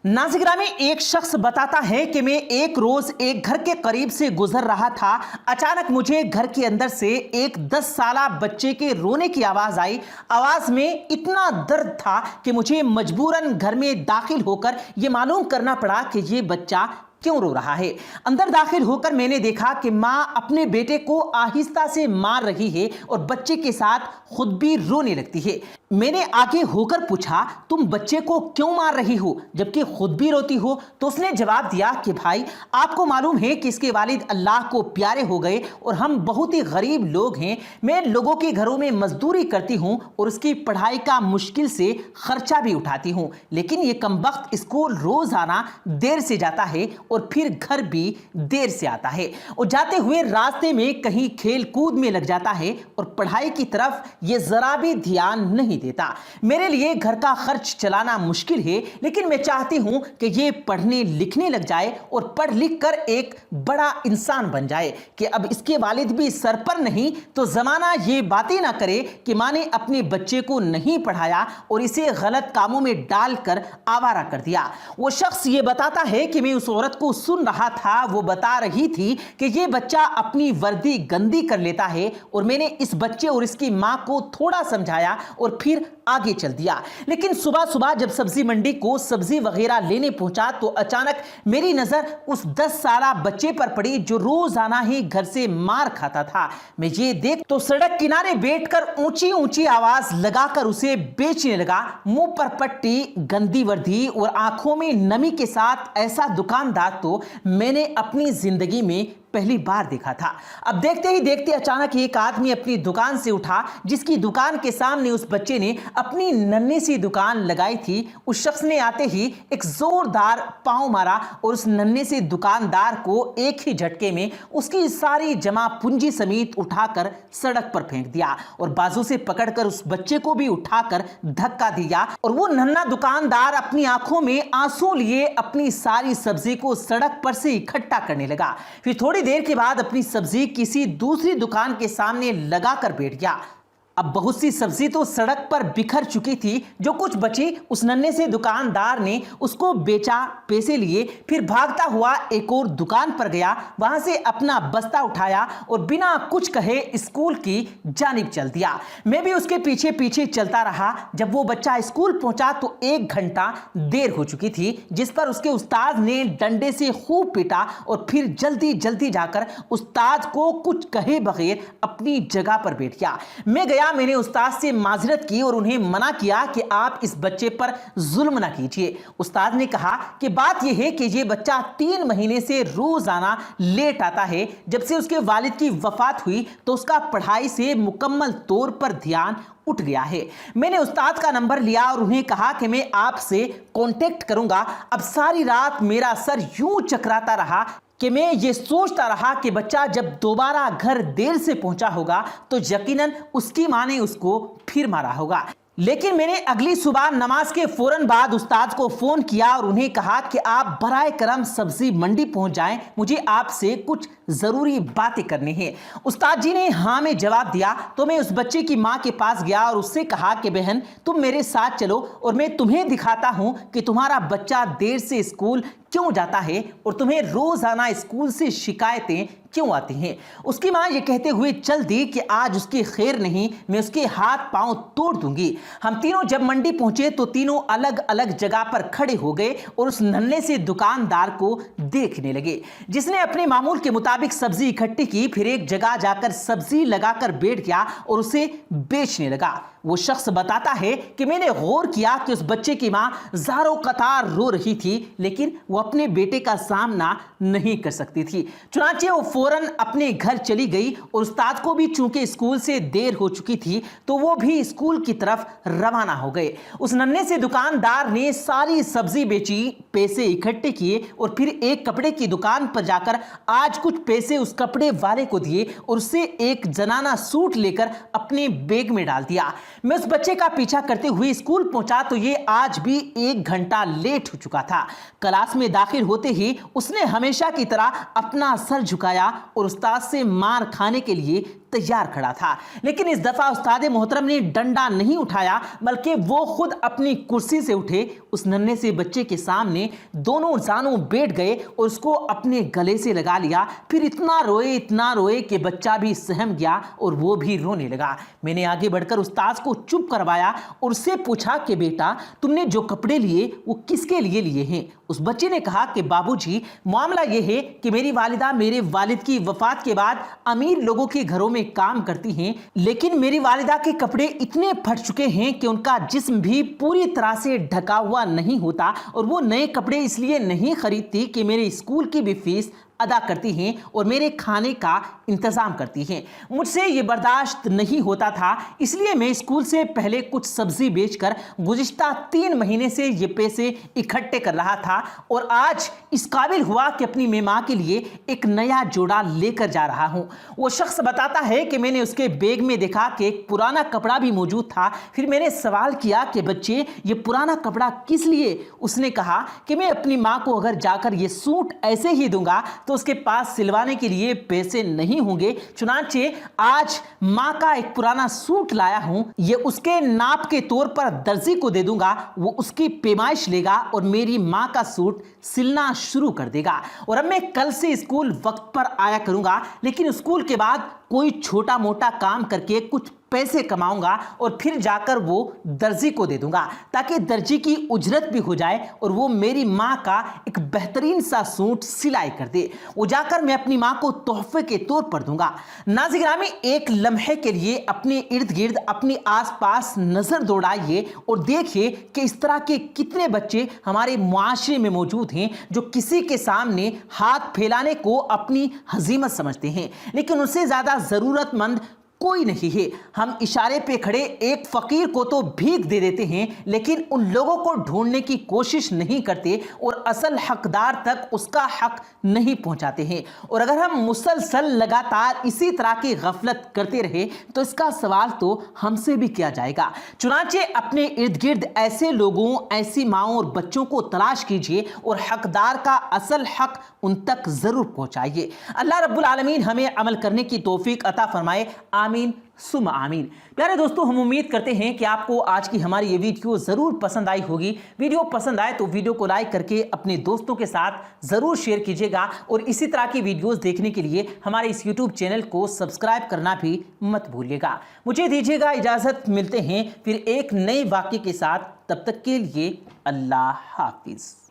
नाज़िग्रामी एक शख्स बताता है कि मैं एक रोज एक घर के करीब से गुजर रहा था। अचानक मुझे घर के अंदर से एक 10 साला बच्चे के रोने की आवाज आई। आवाज में इतना दर्द था कि मुझे मजबूरन घर में दाखिल होकर यह मालूम करना पड़ा कि यह बच्चा क्यों रो रहा है। अंदर दाखिल होकर मैंने देखा कि माँ अपने बेटे को आहिस्ता से मार रही है और बच्चे के साथ खुद भी रोने लगती है। मैंने आगे होकर पूछा, तुम बच्चे को क्यों मार रही हो जबकि खुद भी रोती हो? तो उसने जवाब दिया कि भाई, आपको मालूम है कि इसके वालिद अल्लाह को प्यारे हो गए और हम बहुत ही गरीब लोग हैं। मैं लोगों के घरों में मजदूरी करती हूँ और उसकी पढ़ाई का मुश्किल से खर्चा भी उठाती हूँ, लेकिन ये कमबख्त स्कूल रोजाना देर से जाता है और फिर घर भी देर से आता है और जाते हुए रास्ते में कहीं खेल कूद में लग जाता है और पढ़ाई की तरफ ये जरा भी ध्यान नहीं देता। मेरे लिए घर का खर्च चलाना मुश्किल है, लेकिन मैं चाहती हूं कि ये पढ़ने लिखने लग जाए और पढ़ लिख कर एक बड़ा इंसान बन जाए कि अब इसके वालिद भी सर पर नहीं तो जमाना ये बातें ना करे कि माँ ने अपने बच्चे को नहीं पढ़ाया और इसे गलत कामों में डालकर आवारा कर दिया। वो शख्स ये बताता है कि मैं उस औरत को सुन रहा था। वो बता रही थी कि ये बच्चा अपनी वर्दी गंदी कर लेता है और मैंने इस बच्चे और इसकी माँ को थोड़ा समझाया और फिर आगे चल दिया। लेकिन सुबह सुबह जब सब्जी मंडी को सब्जी वगैरह लेने पहुंचा तो अचानक मेरी नजर उस 10 साला बच्चे पर पड़ी जो रोजाना ही घर से मार खाता था। मैं ये देख तो सड़क किनारे बैठकर ऊंची ऊंची आवाज लगाकर उसे बेचने लगा। मुंह पर पट्टी, गंदी वर्दी और आंखों में नमी के साथ ऐसा दुकानदार तो मैंने अपनी जिंदगी में पहली बार देखा था। अब देखते ही देखते अचानक एक आदमी अपनी दुकान से उठा जिसकी दुकान के सामने उस बच्चे ने अपनी नन्ही सी दुकान लगाई थी। उस शख्स ने आते ही एक जोरदार पांव मारा और उस नन्हे से दुकानदार को एक ही झटके में उसकी सारी जमा पूंजी समेत उठाकर सड़क पर फेंक दिया और बाजू से पकड़कर उस बच्चे को भी उठाकर धक्का दिया और वो नन्हा दुकानदार अपनी आंखों में आंसू लिए अपनी सारी सब्जी को सड़क पर से इकट्ठा करने लगा। फिर थोड़ी देर के बाद अपनी सब्जी किसी दूसरी दुकान के सामने लगाकर बैठ गया। अब बहुत सी सब्जी तो सड़क पर बिखर चुकी थी। जो कुछ बची उस नन्हे से दुकानदार ने उसको बेचा, पैसे लिए, फिर भागता हुआ एक और दुकान पर गया, वहां से अपना बस्ता उठाया और बिना कुछ कहे स्कूल की जानिब चल दिया। मैं भी उसके पीछे पीछे चलता रहा। जब वो बच्चा स्कूल पहुंचा तो 1 घंटा देर हो चुकी थी, जिस पर उसके उस्ताद ने डंडे से खूब पीटा और फिर जल्दी जल्दी जाकर उस्ताद को कुछ कहे बगैर अपनी जगह पर बैठ गया। मैं गया, मैंने उस्ताद से माजरत की और उन्हें मना किया कि आप इस बच्चे पर जुल्म ना कीजिए। उस्ताद ने कहा कि बात यह है कि यह बच्चा 3 महीने से रोजाना लेट आता है। जब से उसके वालिद की वफात हुई तो उसका पढ़ाई से मुकम्मल तौर पर ध्यान उठ गया है। मैंने उस्ताद का नंबर लिया और उन्हें कहा कि मैं आपसे कांटेक्ट करूंगा। अब सारी रात मेरा सर यूं चकराता रहा कि मैं ये सोचता रहा कि बच्चा जब दोबारा घर देर से पहुंचा होगा तो यकीनन उसकी मां ने उसको फिर मारा होगा। लेकिन मैंने अगली सुबह नमाज के फौरन बाद उस्ताद को फोन किया और उन्हें कहा कि आप बराए करम सब्जी मंडी पहुंच जाएं, मुझे आपसे कुछ जरूरी बातें करनी है। उस्ताद जी ने हाँ में जवाब दिया तो मैं उस बच्चे की मां के पास गया और उससे कहा कि बहन, तुम मेरे साथ चलो और मैं तुम्हें दिखाता हूं कि तुम्हारा बच्चा देर से स्कूल क्यों जाता है और तुम्हें रोजाना स्कूल से शिकायतें क्यों आती हैं। उसकी मां ये कहते हुए चल दी कि आज उसकी खैर नहीं, मैं उसके हाथ पांव तोड़ दूंगी। हम तीनों जब मंडी पहुंचे तो तीनों अलग अलग जगह पर खड़े हो गए और उस नन्हे से दुकानदार को देखने लगे जिसने अपने मामूल के मुताबिक सब्जी इकट्ठी की, फिर एक जगह जाकर सब्जी लगाकर बैठ गया और उसे बेचने लगा। वो शख्स बताता है कि मैंने गौर किया कि उस बच्चे की मां ज़ारो कतार रो रही थी, लेकिन वो अपने बेटे का सामना नहीं कर सकती थी। चुनांचे वो फौरन अपने घर चली गई और उस्ताद को भी चूंकि स्कूल से देर हो चुकी थी तो वो भी स्कूल की तरफ रवाना हो गए। उस नन्हे से दुकानदार ने सारी सब्जी बेची, पैसे इकट्ठे किए और फिर एक कपड़े की दुकान पर जाकर आज कुछ पैसे उस कपड़े वाले को दिए और उससे एक जनाना सूट लेकर अपने बैग में डाल दिया। मैं उस बच्चे का पीछा करते हुए स्कूल पहुंचा तो ये आज भी 1 घंटा लेट हो चुका था। क्लास में दाखिल होते ही उसने हमेशा की तरह अपना सर झुकाया और उस्ताद से मार खाने के लिए तैयार खड़ा था। लेकिन इस दफा उस्ताद मोहतरम ने डंडा नहीं उठाया, बल्कि वो खुद अपनी कुर्सी से उठे, उस नन्हे से बच्चे के सामने दोनों जानों बैठ गए और उसको अपने गले से लगा लिया। फिर इतना रोए कि बच्चा भी सहम गया और वो भी रोने लगा। मैंने आगे बढ़कर उस्ताद को चुप करवाया और उससे पूछा कि बेटा, तुमने जो कपड़े लिए वो किसके लिए लिए हैं? उस बच्चे ने कहा कि बाबूजी, मामला यह है कि मेरी वालिदा मेरे वालिद की वफात के बाद अमीर लोगों के घरों में काम करती हैं, लेकिन मेरी वालिदा के कपड़े इतने फट चुके हैं कि उनका जिस्म भी पूरी तरह से ढका हुआ नहीं होता, और वो नए कपड़े इसलिए नहीं खरीदती कि मेरे स्कूल की भी फीस अदा करती हैं और मेरे खाने का इंतज़ाम करती हैं। मुझसे ये बर्दाश्त नहीं होता था, इसलिए मैं स्कूल से पहले कुछ सब्जी बेचकर गुज़िश्ता 3 महीने से ये पैसे इकट्ठे कर रहा था और आज इस काबिल हुआ कि अपनी मैं माँ के लिए एक नया जोड़ा लेकर जा रहा हूँ। वो शख्स बताता है कि मैंने उसके बैग में देखा कि एक पुराना कपड़ा भी मौजूद था। फिर मैंने सवाल किया कि बच्चे, ये पुराना कपड़ा किस लिए? उसने कहा कि मैं अपनी माँ को अगर जाकर ये सूट ऐसे ही दूंगा तो उसके पास सिलवाने के लिए पैसे नहीं होंगे, चुनांचे आज माँ का एक पुराना सूट लाया हूं, ये उसके नाप के तौर पर दर्जी को दे दूंगा, वो उसकी पैमाइश लेगा और मेरी माँ का सूट सिलना शुरू कर देगा। और अब मैं कल से स्कूल वक्त पर आया करूंगा, लेकिन स्कूल के बाद कोई छोटा मोटा काम करके कुछ पैसे कमाऊंगा और फिर जाकर वो दर्जी को दे दूंगा, ताकि दर्जी की उजरत भी हो जाए और वो मेरी माँ का एक बेहतरीन सा सूट सिलाई कर दे। वो जाकर मैं अपनी माँ को तोहफे के तौर पर दूंगा। नाज़िरामी, एक लम्हे के लिए अपने इर्द गिर्द, अपने आसपास नजर दौड़ाइए और देखिए कि इस तरह के कितने बच्चे हमारे मुआशरे में मौजूद हैं जो किसी के सामने हाथ फैलाने को अपनी हजीमत समझते हैं, लेकिन उनसे ज्यादा जरूरतमंद कोई नहीं है। हम इशारे पे खड़े एक फकीर को तो भीख दे देते हैं, लेकिन उन लोगों को ढूंढने की कोशिश नहीं करते और असल हकदार तक उसका हक नहीं पहुंचाते हैं। और अगर हम मुसलसल लगातार इसी तरह की गफलत करते रहे तो इसका सवाल तो हमसे भी किया जाएगा। चुनांचे अपने इर्द गिर्द ऐसे लोगों, ऐसी माओं और बच्चों को तलाश कीजिए और हकदार का असल हक उन तक जरूर पहुंचाइए। अल्लाह रब्बुल आलमीन हमें अमल करने की तौफीक अता फरमाए। आमीन सुम्मा आमीन। प्यारे दोस्तों, हम उम्मीद करते हैं कि आपको आज की हमारी ये वीडियो ज़रूर पसंद आई होगी। वीडियो पसंद आए तो वीडियो को लाइक करके अपने दोस्तों के साथ ज़रूर शेयर कीजिएगा और इसी तरह की वीडियोस देखने के लिए हमारे इस यूट्यूब चैनल को सब्सक्राइब करना भी मत भूलिएगा। मुझे दीजिएगा इजाज़त, मिलते हैं फिर एक नए वाक़े के साथ। तब तक के लिए अल्लाह हाफिज़।